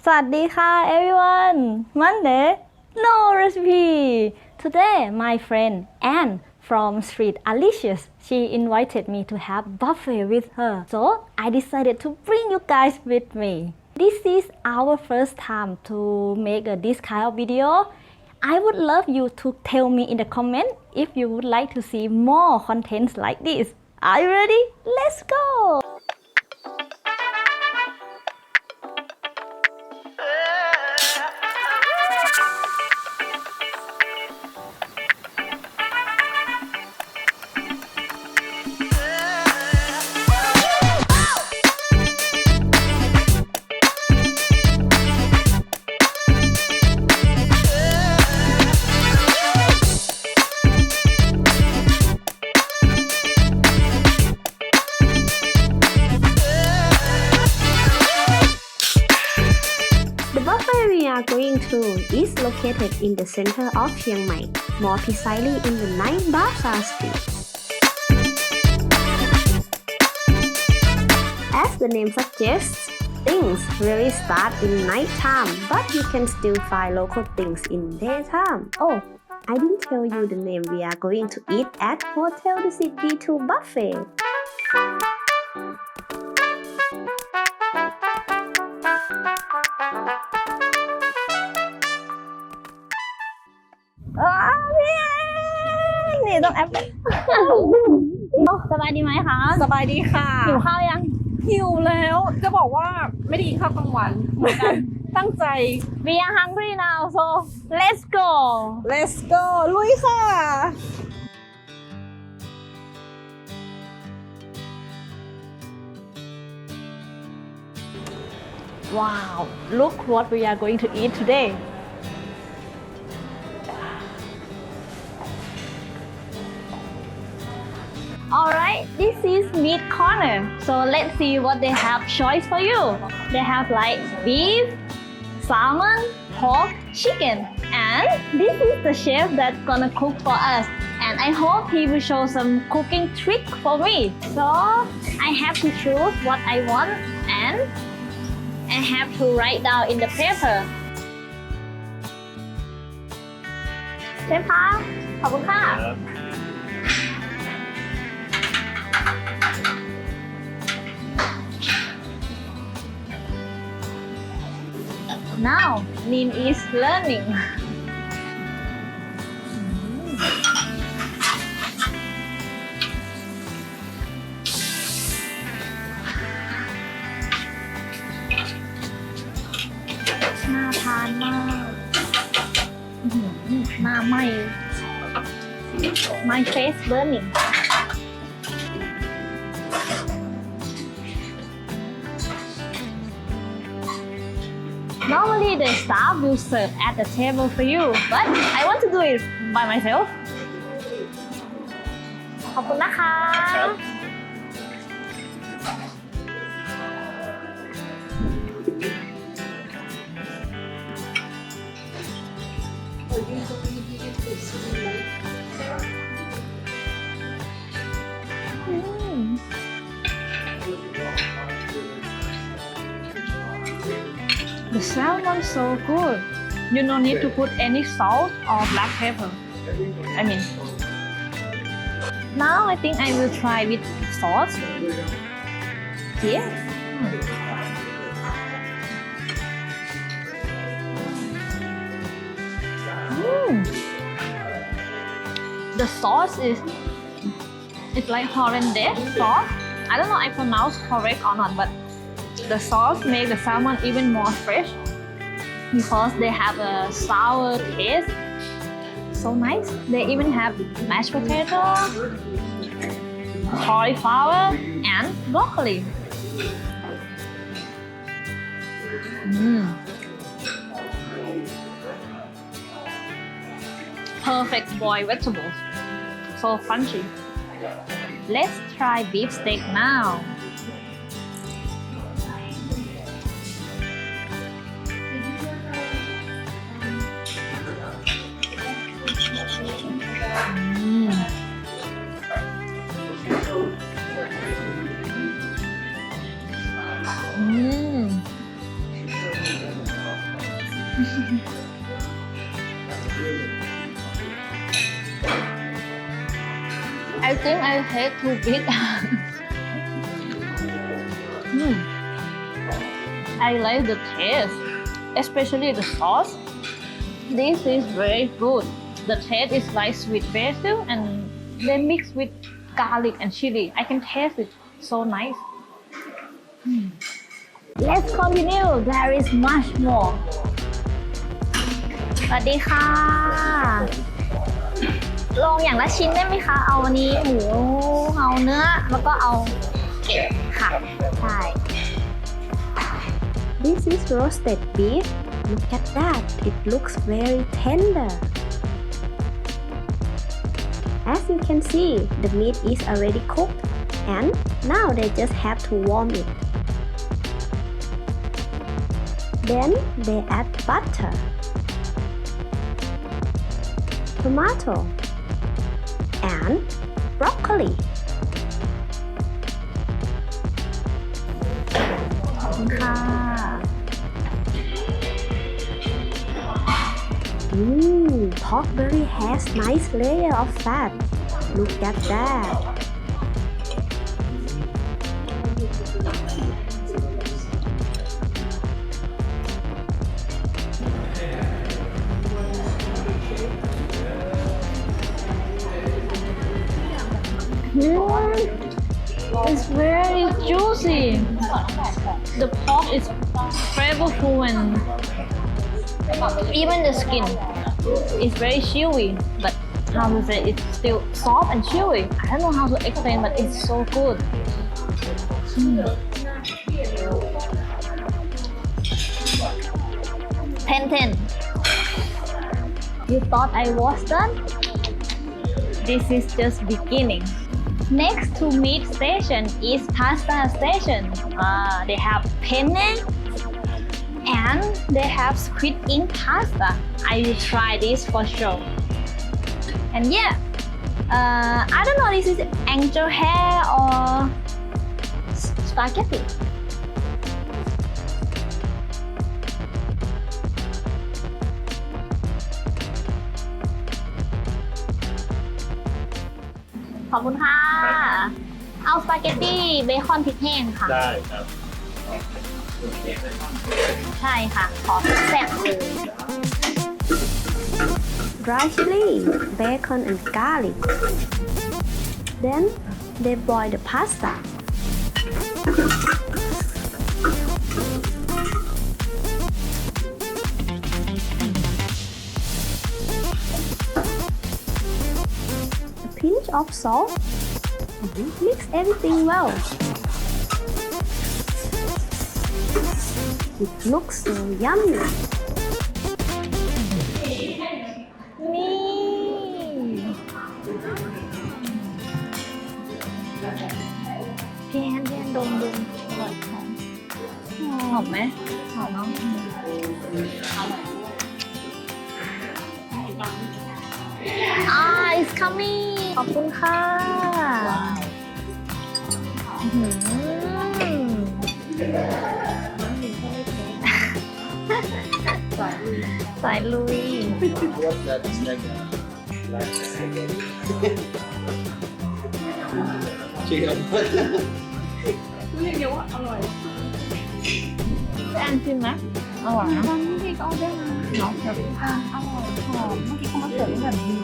สวัสดีค่ะ everyone Monday no recipe today my friend Anne from Streetalicious she invited me to have buffet with her so I decided to bring you guys with me this is our first time to make this kind of video I would love you to tell me in the comment if you would like to see more contents like this are you ready let's go The buffet we are going to is located in the center of Chiang Mai, more precisely in the Night Bazaar Street. As the name suggests, things really start in night time, but you can still find local things in daytime. Oh, I didn't tell you the name we are going to eat at Hotel Dusit D2 Buffet.นี่ต้องแอปสบายดีไหมคะ สบายดีค่ะ หิวข้าวยัง หิวแล้วจะบอกว่าไม่ได้กินข้าวกลางวันเหมือนกัน ตั้งใจ We are hungry now so let's go Let's go ลุยค่ะ Wow look what we are going to eat today Alright, this is meat corner. So let's see what they have choice for you. They have like beef, salmon, pork, chicken. And this is the chef that's gonna cook for us. And I hope he will show some cooking trick for me. So I have to choose what I want and I have to write down in the paper. เชฟคะขอบคุณค่ะ Now, Nin is learning.น่าทานมากหน้าไหม้ My face burning. Normally the staff will serve at the table for you, but I want to do it by myself. ขอบคุณนะคะ The salmon so good. You don't need to put any salt or black pepper. I mean. Now I think I will try with sauce. Here. The sauce is it's like hollandaise sauce. I don't know if I pronounce correct or not, but the sauce makes the salmon even more fresh because they have a sour taste. So nice. They even have mashed potato, cauliflower, and broccoli. Perfect boiled vegetables. So crunchy. Let's try beef steak now. I think I take too big. I like the taste, especially the sauce. This is very good. The taste is like sweet basil and they mix with garlic and chili. I can taste it. So nice. Let's continue. There is much more. สวัสดีค่ะ ลองอย่างละชิ้นได้ไหมคะ เอาอันนี้หมู เอาเนื้อ แล้วก็เอาเก็บค่ะ ใช่ This is roasted beef. Look at that. It looks very tender. As you can see, the meat is already cooked and now they just have to warm it. Then they add butter, tomato, and broccoli. ขอบคุณค่ะ Pork belly has nice layer of fat. Look at that. It's very juicy. The pork is flavorful and even the skin is very chewy. But how to say, it's still soft and chewy. I don't know how to explain, but it's so good. 10/10. You thought I was done? This is just beginning. Next to meat station is pasta station. They have penne and they have squid ink pasta. I will try this for sure. And yeah, I don't know, this is angel hair or spaghetti. Thank you. เอาสปาเกตตี้เบคอนพริกแห้งค่ะ ได้ครับ ใช่ค่ะ ขอแซ่บเลย Dry chili, bacon and garlic. Then they boil the pasta. A pinch of salt. Mix everything well. It looks so yummy. นี่พี่แอนดมหอมไหมหอมเนาะit's coming ขอบคุณค่ะสายลุย Chicken. เรียกเดียวว่าอร่อย แอนชิมนะอร่อยนะ ตอนนี้ก็ได้มาเนาะแบบอร่อยหอมเมื่อกี้เขามาเสิร์ฟแบบมี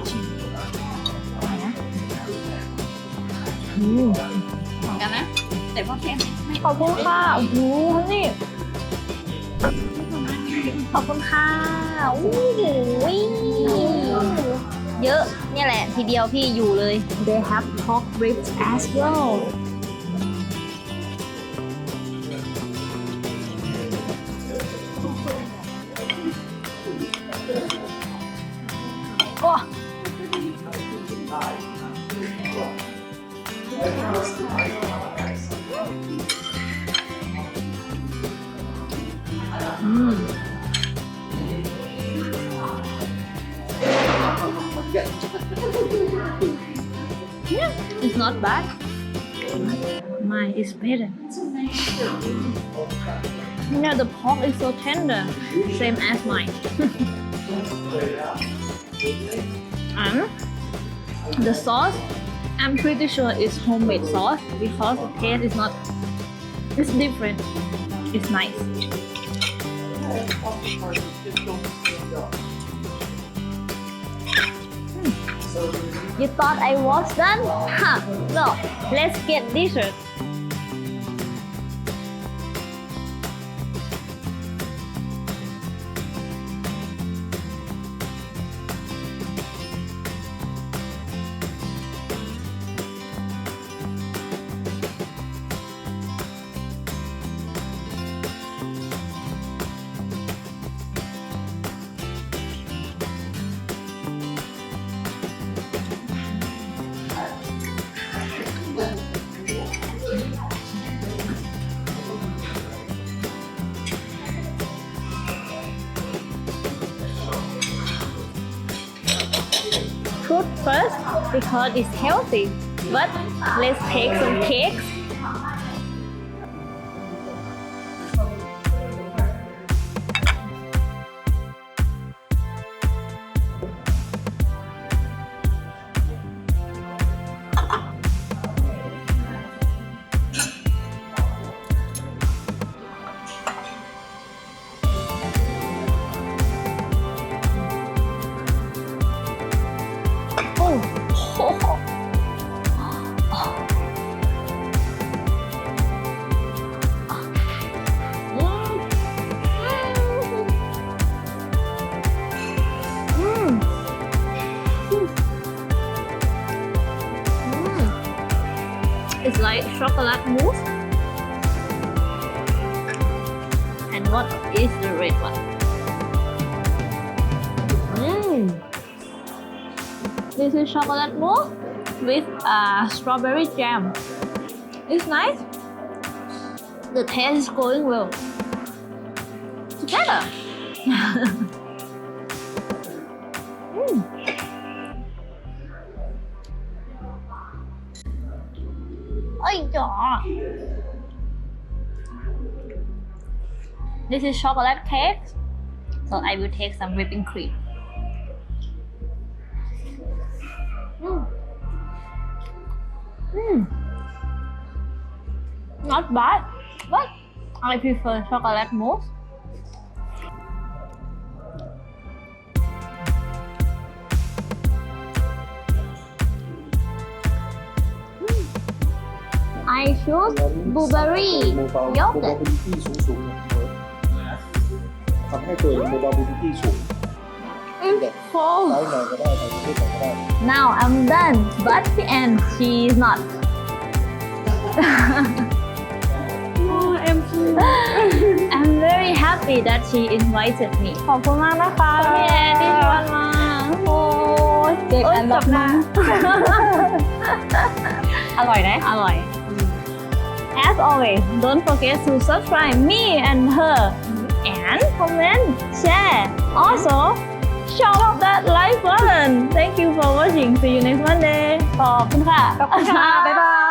ชิมอร่อยนะเหมือนกันนะ แต่ว่าแค่ไม่ ขอบคุณค่ะโอ้โหนี่ขอบคุณค่ะโอ้โหเยอะเนี่ยแหละทีเดียวพี่อยู่เลย They have pork ribs as well โอ้ Yeah, it's not bad. Mine is better. You know, the pork is so tender, same as mine. And the sauce, I'm pretty sure it's homemade sauce because the taste is not, it's different. It's nice. You thought I was done? Huh, no, let's get dessert. Fruit first because it's healthy. But let's take some cakes. It's like chocolate mousse. And what is the red one? This is chocolate mousse with strawberry jam. It's nice. The taste is going well together. This is chocolate cake, so I will take some whipping cream. Not bad, but I prefer chocolate mousse. I choose blueberry yogurt. ทำให้ตัวเองเบาๆบูตี้สูง Oh. ซ้ายหน่อยก็ได้ไปที่ไหนก็ได้ Now I'm done, but the end she is not. I'm very happy that she invited me. ขอบคุณมากนะคะ Yeah, this one มาโอ้ย เด็กอันดับหน้า อร่อยนะ อร่อย As always, don't forget to subscribe me and her and comment, share. Also, shout out that like button. Thank you for watching. See you next Monday. ขอบคุณค่ะ ขอบคุณค่ะ บ๊ายบาย